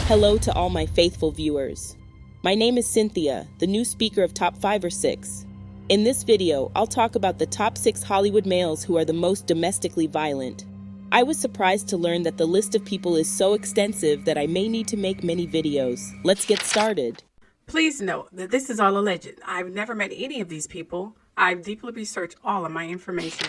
Hello to all my faithful viewers. My name is Cynthia, the new speaker of Top 5 or 6. In this video, I'll talk about the top 6 Hollywood males who are the most domestically violent. I was surprised to learn that the list of people is so extensive that I may need to make many videos. Let's get started. Please note that this is all alleged. I've never met any of these people. I've deeply researched all of my information.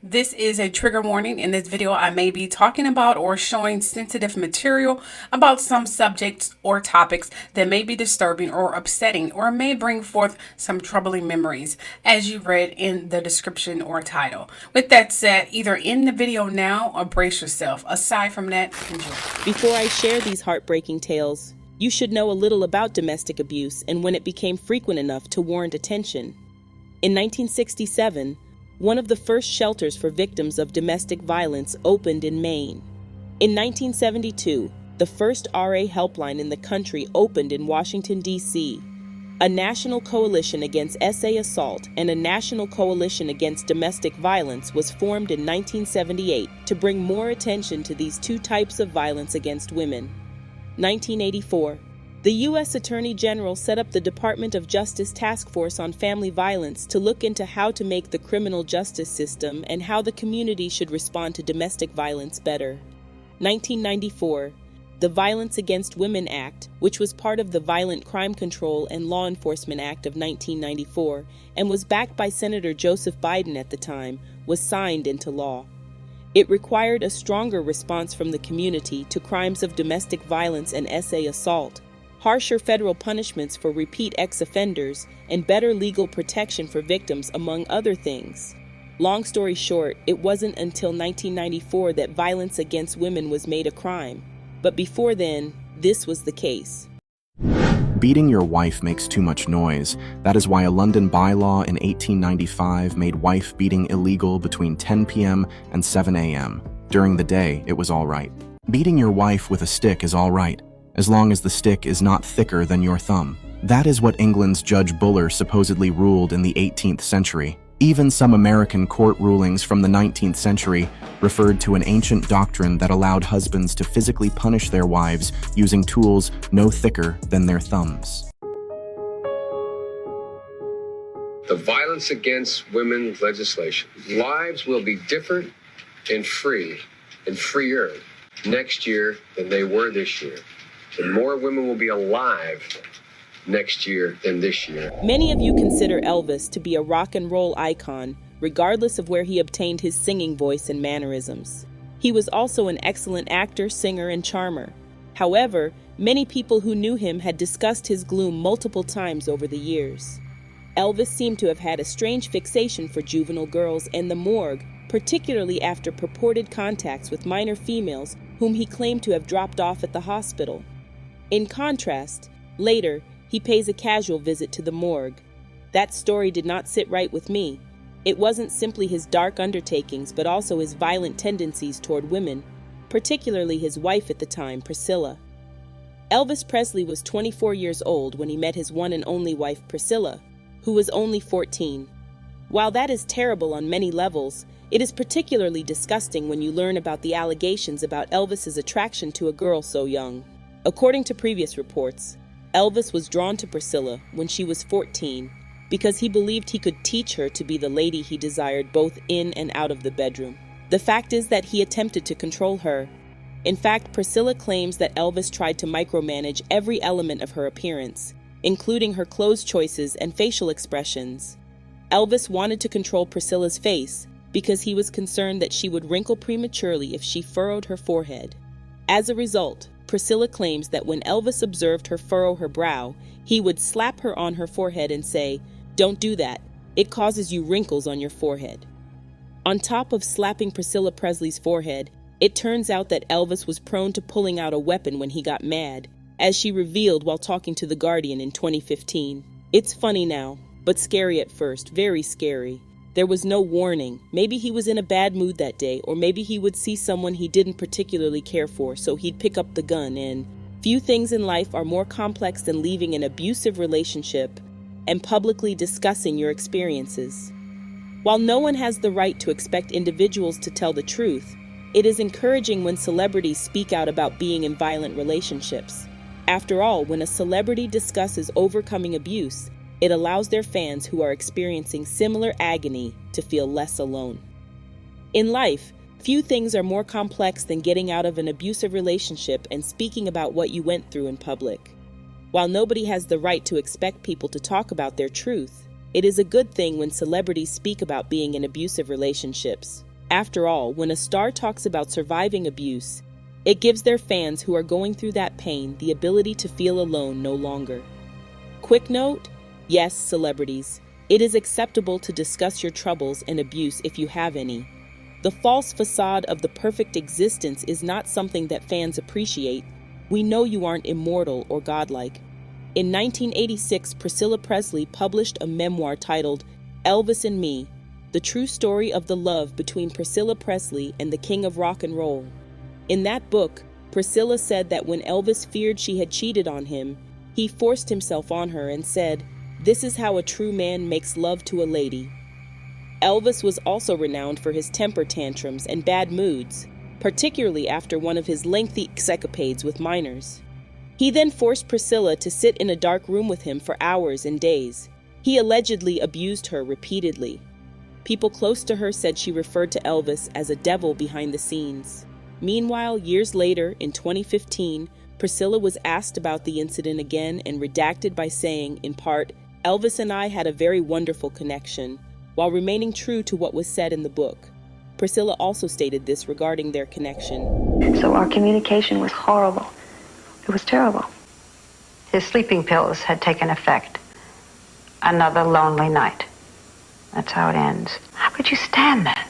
This is a trigger warning. In this video, I may be talking about or showing sensitive material about some subjects or topics that may be disturbing or upsetting or may bring forth some troubling memories, as you read in the description or title. With that said, either end the video now or brace yourself. Aside from that, enjoy. Before I share these heartbreaking tales, you should know a little about domestic abuse and when it became frequent enough to warrant attention. In 1967, one of the first shelters for victims of domestic violence opened in Maine. In 1972, the first RA helpline in the country opened in Washington, D.C. A national coalition against SA assault and a national coalition against domestic violence was formed in 1978 to bring more attention to these two types of violence against women. 1984. The U.S. Attorney General set up the Department of Justice Task Force on Family Violence to look into how to make the criminal justice system and how the community should respond to domestic violence better. 1994. The Violence Against Women Act, which was part of the Violent Crime Control and Law Enforcement Act of 1994 and was backed by Senator Joseph Biden at the time, was signed into law. It required a stronger response from the community to crimes of domestic violence and SA assault, harsher federal punishments for repeat ex-offenders, and better legal protection for victims, among other things. Long story short, it wasn't until 1994 that violence against women was made a crime. But before then, this was the case. Beating your wife makes too much noise. That is why a London bylaw in 1895 made wife beating illegal between 10 p.m. and 7 a.m. During the day, it was all right. Beating your wife with a stick is all right, as long as the stick is not thicker than your thumb. That is what England's Judge Buller supposedly ruled in the 18th century. Even some American court rulings from the 19th century referred to an ancient doctrine that allowed husbands to physically punish their wives using tools no thicker than their thumbs. The Violence Against Women legislation. Lives will be different and free and freer next year than they were this year. And more women will be alive next year than this year. Many of you consider Elvis to be a rock and roll icon, regardless of where he obtained his singing voice and mannerisms. He was also an excellent actor, singer, and charmer. However, many people who knew him had discussed his gloom multiple times over the years. Elvis seemed to have had a strange fixation for juvenile girls and the morgue, particularly after purported contacts with minor females whom he claimed to have dropped off at the hospital. In contrast, later, he pays a casual visit to the morgue. That story did not sit right with me. It wasn't simply his dark undertakings, but also his violent tendencies toward women, particularly his wife at the time, Priscilla. Elvis Presley was 24 years old when he met his one and only wife, Priscilla, who was only 14. While that is terrible on many levels, it is particularly disgusting when you learn about the allegations about Elvis's attraction to a girl so young. According to previous reports, Elvis was drawn to Priscilla when she was 14 because he believed he could teach her to be the lady he desired both in and out of the bedroom. The fact is that he attempted to control her. In fact, Priscilla claims that Elvis tried to micromanage every element of her appearance, including her clothes choices and facial expressions. Elvis wanted to control Priscilla's face because he was concerned that she would wrinkle prematurely if she furrowed her forehead. As a result, Priscilla claims that when Elvis observed her furrow her brow, he would slap her on her forehead and say, "Don't do that. It causes you wrinkles on your forehead." On top of slapping Priscilla Presley's forehead, it turns out that Elvis was prone to pulling out a weapon when he got mad, as she revealed while talking to The Guardian in 2015. It's funny now, but scary at first, very scary. There was no warning. Maybe he was in a bad mood that day, or maybe he would see someone he didn't particularly care for, so he'd pick up the gun. And few things in life are more complex than leaving an abusive relationship and publicly discussing your experiences. While no one has the right to expect individuals to tell the truth, It is encouraging when celebrities speak out about being in violent relationships. After all, when a celebrity discusses overcoming abuse, it allows their fans who are experiencing similar agony to feel less alone. In life, few things are more complex than getting out of an abusive relationship and speaking about what you went through in public. While nobody has the right to expect people to talk about their truth, it is a good thing when celebrities speak about being in abusive relationships. After all, when a star talks about surviving abuse, it gives their fans who are going through that pain the ability to feel alone no longer. Quick note: yes, celebrities, it is acceptable to discuss your troubles and abuse if you have any. The false facade of the perfect existence is not something that fans appreciate. We know you aren't immortal or godlike. In 1986, Priscilla Presley published a memoir titled Elvis and Me, the true story of the love between Priscilla Presley and the king of rock and roll. In that book, Priscilla said that when Elvis feared she had cheated on him, he forced himself on her and said, "This is how a true man makes love to a lady." Elvis was also renowned for his temper tantrums and bad moods, particularly after one of his lengthy escapades with minors. He then forced Priscilla to sit in a dark room with him for hours and days. He allegedly abused her repeatedly. People close to her said she referred to Elvis as a devil behind the scenes. Meanwhile, years later, in 2015, Priscilla was asked about the incident again and redacted by saying, in part, "Elvis and I had a very wonderful connection," while remaining true to what was said in the book. Priscilla also stated this regarding their connection. So our communication was horrible. It was terrible. His sleeping pills had taken effect. Another lonely night. That's how it ends. How could you stand that?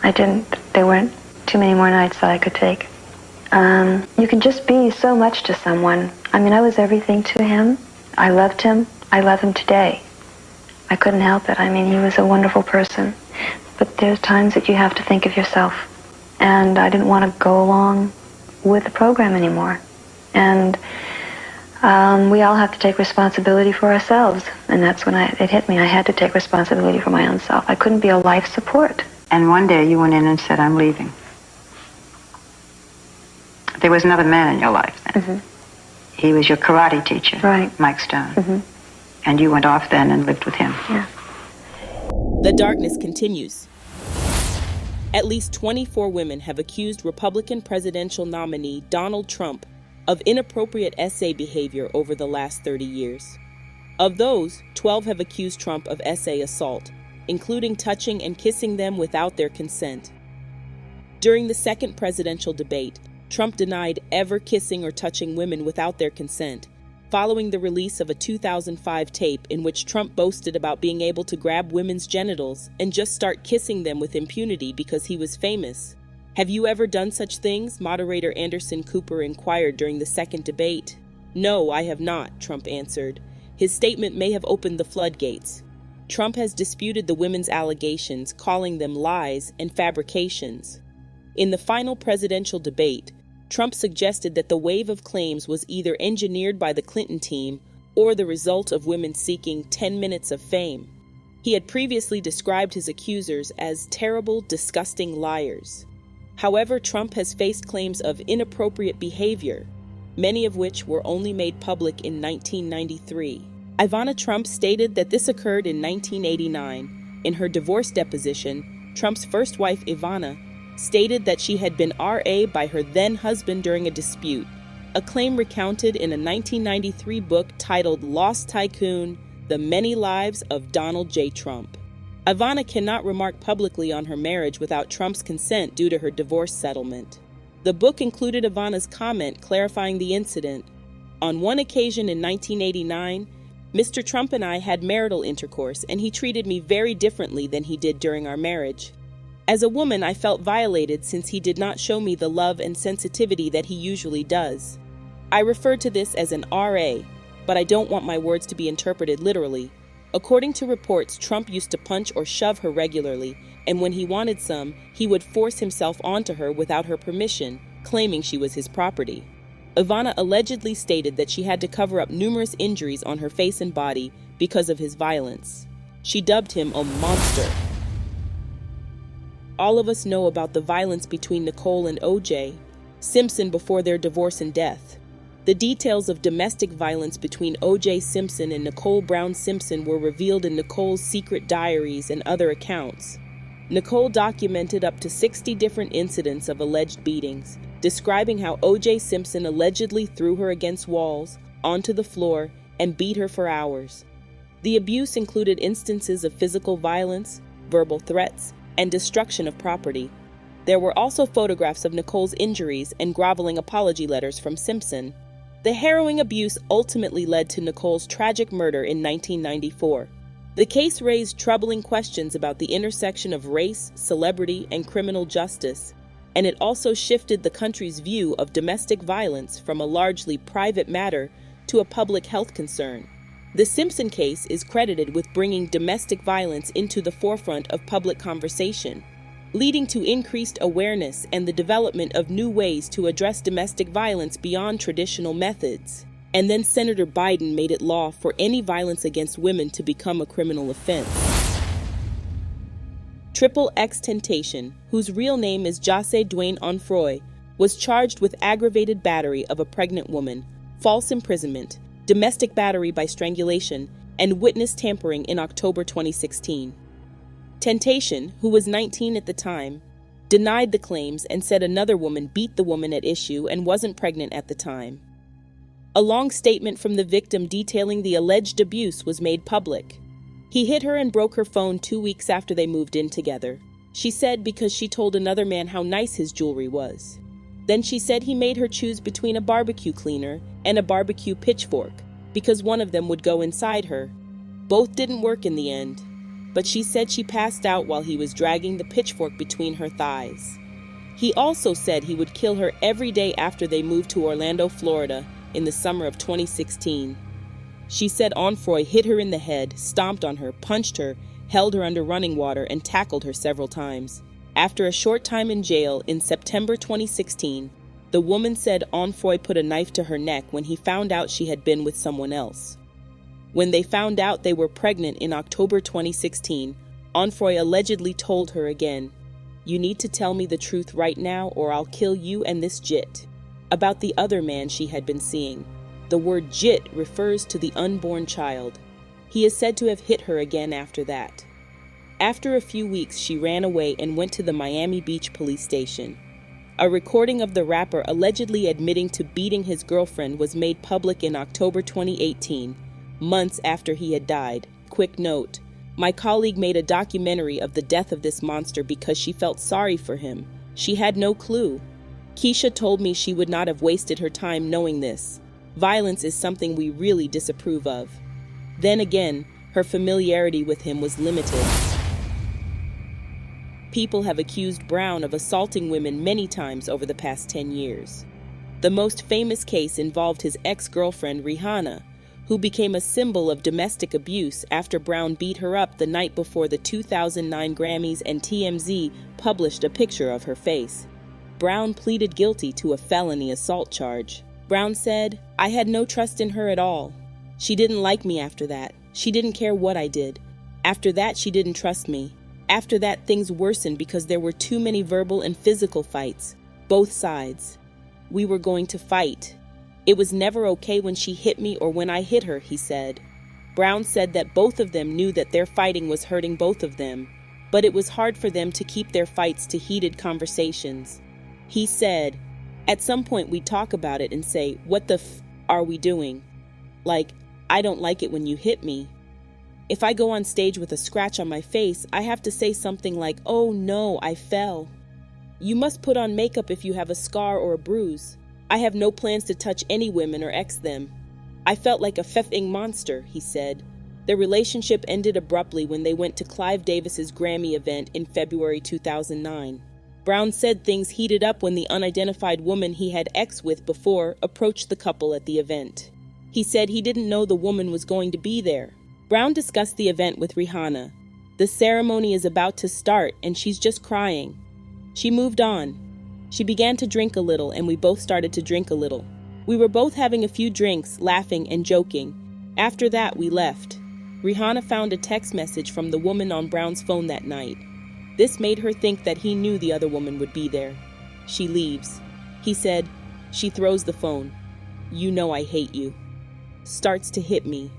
I didn't. There weren't too many more nights that I could take. You can just be so much to someone. I mean, I was everything to him. I loved him. I love him today. I couldn't help it. I mean, he was a wonderful person. But there's times that you have to think of yourself. And I didn't want to go along with the program anymore. And we all have to take responsibility for ourselves. And that's when it hit me. I had to take responsibility for my own self. I couldn't be a life support. And one day you went in and said, "I'm leaving." There was another man in your life then. Mm-hmm. He was your karate teacher, right? Mike Stone. Mm-hmm. And you went off then and lived with him. Yeah. The darkness continues. At least 24 women have accused Republican presidential nominee Donald Trump of inappropriate essay behavior over the last 30 years. Of those, 12 have accused Trump of essay assault, including touching and kissing them without their consent. During the second presidential debate, Trump denied ever kissing or touching women without their consent, following the release of a 2005 tape in which Trump boasted about being able to grab women's genitals and just start kissing them with impunity because he was famous. "Have you ever done such things?" moderator Anderson Cooper inquired during the second debate. "No, I have not," Trump answered. His statement may have opened the floodgates. Trump has disputed the women's allegations, calling them lies and fabrications. In the final presidential debate, Trump suggested that the wave of claims was either engineered by the Clinton team or the result of women seeking 10 minutes of fame. He had previously described his accusers as terrible, disgusting liars. However, Trump has faced claims of inappropriate behavior, many of which were only made public in 1993. Ivana Trump stated that this occurred in 1989. In her divorce deposition, Trump's first wife, Ivana, stated that she had been RA by her then-husband during a dispute, a claim recounted in a 1993 book titled Lost Tycoon: The Many Lives of Donald J. Trump. Ivana cannot remark publicly on her marriage without Trump's consent due to her divorce settlement. The book included Ivana's comment clarifying the incident. "On one occasion in 1989, Mr. Trump and I had marital intercourse, and he treated me very differently than he did during our marriage. As a woman, I felt violated since he did not show me the love and sensitivity that he usually does. I refer to this as an RA, but I don't want my words to be interpreted literally. According to reports, Trump used to punch or shove her regularly, and when he wanted some, he would force himself onto her without her permission, claiming she was his property." Ivana allegedly stated that she had to cover up numerous injuries on her face and body because of his violence. She dubbed him a monster. All of us know about the violence between Nicole and O.J. Simpson before their divorce and death. The details of domestic violence between O.J. Simpson and Nicole Brown Simpson were revealed in Nicole's secret diaries and other accounts. Nicole documented up to 60 different incidents of alleged beatings, describing how O.J. Simpson allegedly threw her against walls, onto the floor, and beat her for hours. The abuse included instances of physical violence, verbal threats, and destruction of property. There were also photographs of Nicole's injuries and groveling apology letters from Simpson. The harrowing abuse ultimately led to Nicole's tragic murder in 1994. The case raised troubling questions about the intersection of race, celebrity, and criminal justice, and it also shifted the country's view of domestic violence from a largely private matter to a public health concern. The Simpson case is credited with bringing domestic violence into the forefront of public conversation, leading to increased awareness and the development of new ways to address domestic violence beyond traditional methods. And then Senator Biden made it law for any violence against women to become a criminal offense. Trixtentation, whose real name is Jose Duane Onfroy, was charged with aggravated battery of a pregnant woman, false imprisonment, domestic battery by strangulation, and witness tampering in October 2016. Temptation, who was 19 at the time, denied the claims and said another woman beat the woman at issue and wasn't pregnant at the time. A long statement from the victim detailing the alleged abuse was made public. He hit her and broke her phone 2 weeks after they moved in together. She said because she told another man how nice his jewelry was. Then she said he made her choose between a barbecue cleaner and a barbecue pitchfork because one of them would go inside her. Both didn't work in the end, but she said she passed out while he was dragging the pitchfork between her thighs. He also said he would kill her every day after they moved to Orlando, Florida in the summer of 2016. She said Onfroy hit her in the head, stomped on her, punched her, held her under running water, and tackled her several times. After a short time in jail in September 2016, the woman said Onfroy put a knife to her neck when he found out she had been with someone else. When they found out they were pregnant in October 2016, Onfroy allegedly told her again, "You need to tell me the truth right now or I'll kill you and this jit," about the other man she had been seeing. The word jit refers to the unborn child. He is said to have hit her again after that. After a few weeks, she ran away and went to the Miami Beach police station. A recording of the rapper allegedly admitting to beating his girlfriend was made public in October 2018, months after he had died. Quick note, my colleague made a documentary of the death of this monster because she felt sorry for him. She had no clue. Keisha told me she would not have wasted her time knowing this. Violence is something we really disapprove of. Then again, her familiarity with him was limited. People have accused Brown of assaulting women many times over the past 10 years. The most famous case involved his ex-girlfriend Rihanna, who became a symbol of domestic abuse after Brown beat her up the night before the 2009 Grammys and TMZ published a picture of her face. Brown pleaded guilty to a felony assault charge. Brown said, "I had no trust in her at all. She didn't like me after that. She didn't care what I did. After that, she didn't trust me. After that, things worsened because there were too many verbal and physical fights, both sides. We were going to fight. It was never okay when she hit me or when I hit her," he said. Brown said that both of them knew that their fighting was hurting both of them, but it was hard for them to keep their fights to heated conversations. He said, "At some point we'd talk about it and say, what the f are we doing? Like, I don't like it when you hit me. If I go on stage with a scratch on my face, I have to say something like, 'Oh no, I fell.' You must put on makeup if you have a scar or a bruise. I have no plans to touch any women or X them. I felt like a feffing monster," he said. Their relationship ended abruptly when they went to Clive Davis's Grammy event in February 2009. Brown said things heated up when the unidentified woman he had X with before approached the couple at the event. He said he didn't know the woman was going to be there. Brown discussed the event with Rihanna. "The ceremony is about to start and she's just crying." She moved on. She began to drink a little and we both started to drink a little. We were both having a few drinks, laughing and joking. After that, we left. Rihanna found a text message from the woman on Brown's phone that night. This made her think that he knew the other woman would be there. She leaves. He said, she throws the phone. You know I hate you. Starts to hit me.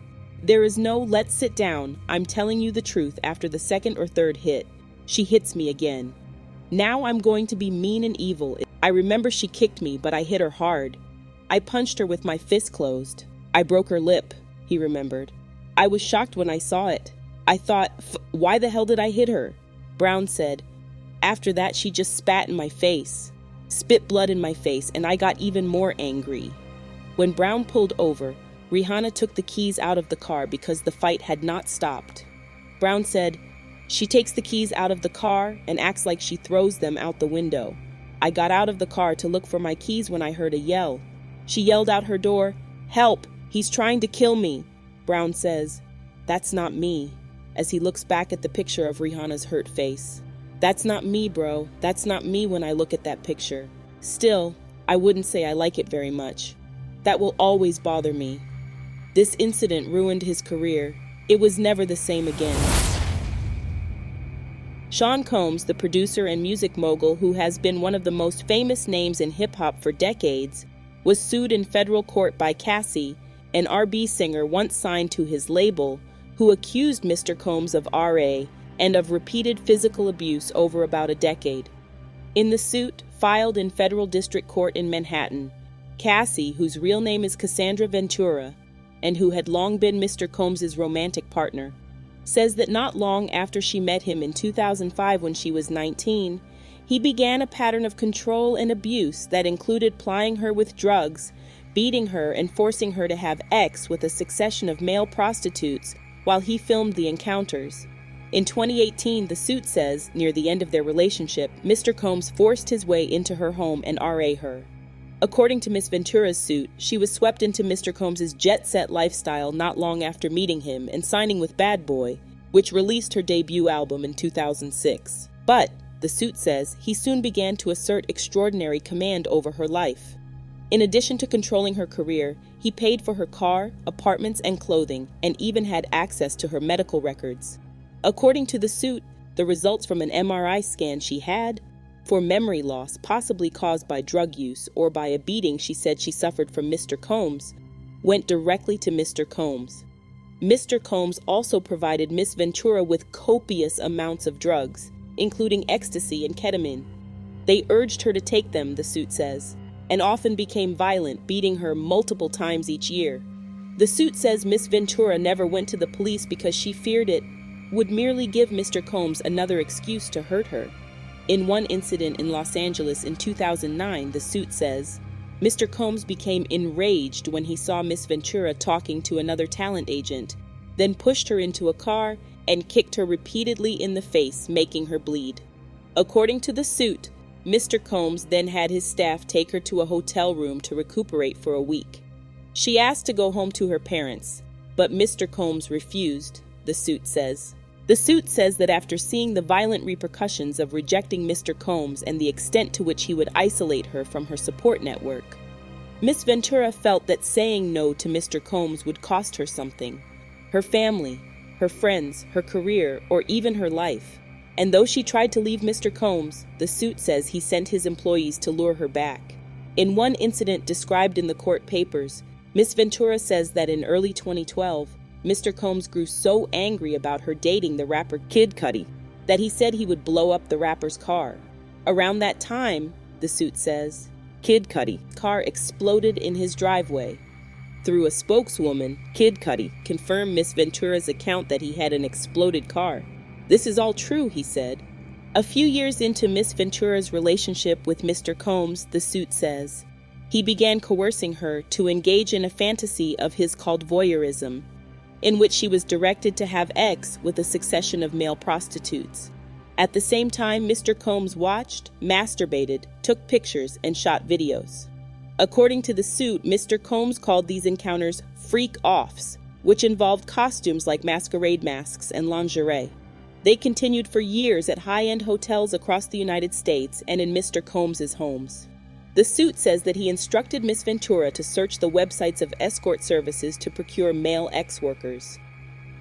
There is no let's sit down, I'm telling you the truth after the second or third hit. She hits me again. Now I'm going to be mean and evil. I remember she kicked me, but I hit her hard. I punched her with my fist closed. I broke her lip, he remembered. I was shocked when I saw it. I thought, why the hell did I hit her? Brown said, after that she just spat in my face, spit blood in my face, and I got even more angry. When Brown pulled over, Rihanna took the keys out of the car because the fight had not stopped. Brown said, she takes the keys out of the car and acts like she throws them out the window. I got out of the car to look for my keys when I heard a yell. She yelled out her door, help, he's trying to kill me. Brown says, that's not me, as he looks back at the picture of Rihanna's hurt face. That's not me, bro. That's not me when I look at that picture. Still, I wouldn't say I like it very much. That will always bother me. This incident ruined his career. It was never the same again. Sean Combs, the producer and music mogul who has been one of the most famous names in hip-hop for decades, was sued in federal court by Cassie, an R&B singer once signed to his label, who accused Mr. Combs of RA and of repeated physical abuse over about a decade. In the suit, filed in federal district court in Manhattan, Cassie, whose real name is Cassandra Ventura, and who had long been Mr. Combs' romantic partner, says that not long after she met him in 2005 when she was 19, he began a pattern of control and abuse that included plying her with drugs, beating her and forcing her to have sex with a succession of male prostitutes while he filmed the encounters. In 2018, the suit says, near the end of their relationship, Mr. Combs forced his way into her home and RA'd her. According to Miss Ventura's suit, she was swept into Mr. Combs' jet-set lifestyle not long after meeting him and signing with Bad Boy, which released her debut album in 2006. But, the suit says, he soon began to assert extraordinary command over her life. In addition to controlling her career, he paid for her car, apartments, and clothing, and even had access to her medical records. According to the suit, the results from an MRI scan she had for memory loss possibly caused by drug use or by a beating she said she suffered from Mr. Combs, went directly to Mr. Combs. Mr. Combs also provided Miss Ventura with copious amounts of drugs, including ecstasy and ketamine. They urged her to take them, the suit says, and often became violent, beating her multiple times each year. The suit says Miss Ventura never went to the police because she feared it would merely give Mr. Combs another excuse to hurt her. In one incident in Los Angeles in 2009, the suit says, Mr. Combs became enraged when he saw Miss Ventura talking to another talent agent, then pushed her into a car and kicked her repeatedly in the face, making her bleed. According to the suit, Mr. Combs then had his staff take her to a hotel room to recuperate for a week. She asked to go home to her parents, but Mr. Combs refused, the suit says. The suit says that after seeing the violent repercussions of rejecting Mr. Combs and the extent to which he would isolate her from her support network, Miss Ventura felt that saying no to Mr. Combs would cost her something: her family, her friends, her career, or even her life. And though she tried to leave Mr. Combs, the suit says he sent his employees to lure her back. In one incident described in the court papers, Miss Ventura says that in early 2012, Mr. Combs grew so angry about her dating the rapper Kid Cudi that he said he would blow up the rapper's car. Around that time, the suit says, Kid Cudi's car exploded in his driveway. Through a spokeswoman, Kid Cudi confirmed Miss Ventura's account that he had an exploded car. This is all true, he said. A few years into Miss Ventura's relationship with Mr. Combs, the suit says, he began coercing her to engage in a fantasy of his called voyeurism, in which she was directed to have sex with a succession of male prostitutes. At the same time, Mr. Combs watched, masturbated, took pictures, and shot videos. According to the suit, Mr. Combs called these encounters freak-offs, which involved costumes like masquerade masks and lingerie. They continued for years at high-end hotels across the United States and in Mr. Combs' homes. The suit says that he instructed Miss Ventura to search the websites of escort services to procure male ex-workers.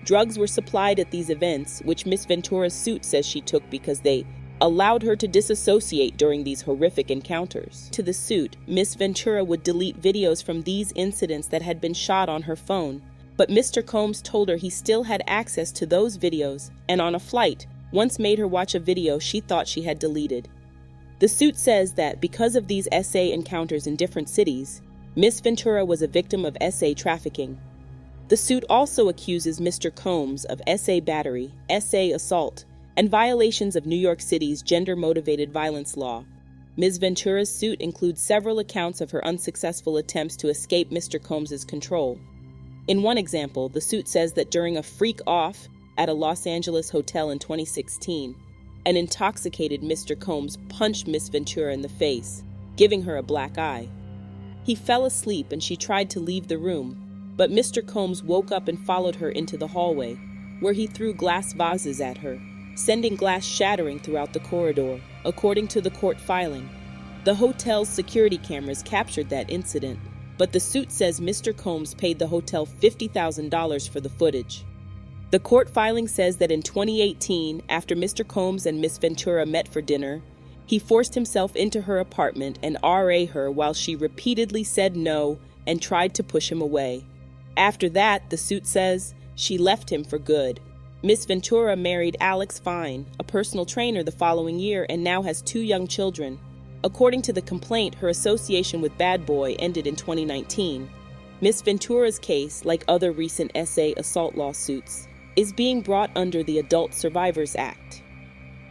Drugs were supplied at these events, which Miss Ventura's suit says she took because they allowed her to disassociate during these horrific encounters. To the suit, Miss Ventura would delete videos from these incidents that had been shot on her phone, but Mr. Combs told her he still had access to those videos, and on a flight, once made her watch a video she thought she had deleted. The suit says that because of these SA encounters in different cities, Miss Ventura was a victim of SA trafficking. The suit also accuses Mr. Combs of SA battery, SA assault, and violations of New York City's gender-motivated violence law. Ms. Ventura's suit includes several accounts of her unsuccessful attempts to escape Mr. Combs's control. In one example, the suit says that during a freak-off at a Los Angeles hotel in 2016, an intoxicated Mr. Combs punched Miss Ventura in the face, giving her a black eye. He fell asleep and she tried to leave the room, but Mr. Combs woke up and followed her into the hallway, where he threw glass vases at her, sending glass shattering throughout the corridor, according to the court filing. The hotel's security cameras captured that incident, but the suit says Mr. Combs paid the hotel $50,000 for the footage. The court filing says that in 2018, after Mr. Combs and Miss Ventura met for dinner, he forced himself into her apartment and RA'd her while she repeatedly said no and tried to push him away. After that, the suit says, she left him for good. Miss Ventura married Alex Fine, a personal trainer, the following year and now has 2 young children. According to the complaint, her association with Bad Boy ended in 2019. Miss Ventura's case, like other recent SA assault lawsuits, is being brought under the Adult Survivors Act.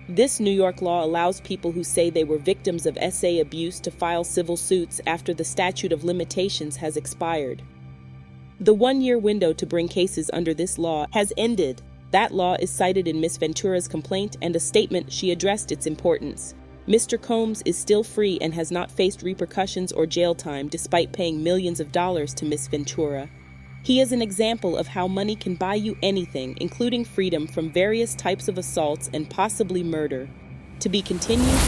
This New York law allows people who say they were victims of SA abuse to file civil suits after the statute of limitations has expired. The 1-year window to bring cases under this law has ended. That law is cited in Miss Ventura's complaint and a statement she addressed its importance. Mr. Combs is still free and has not faced repercussions or jail time despite paying millions of dollars to Miss Ventura. He is an example of how money can buy you anything, including freedom from various types of assaults and possibly murder. To be continued.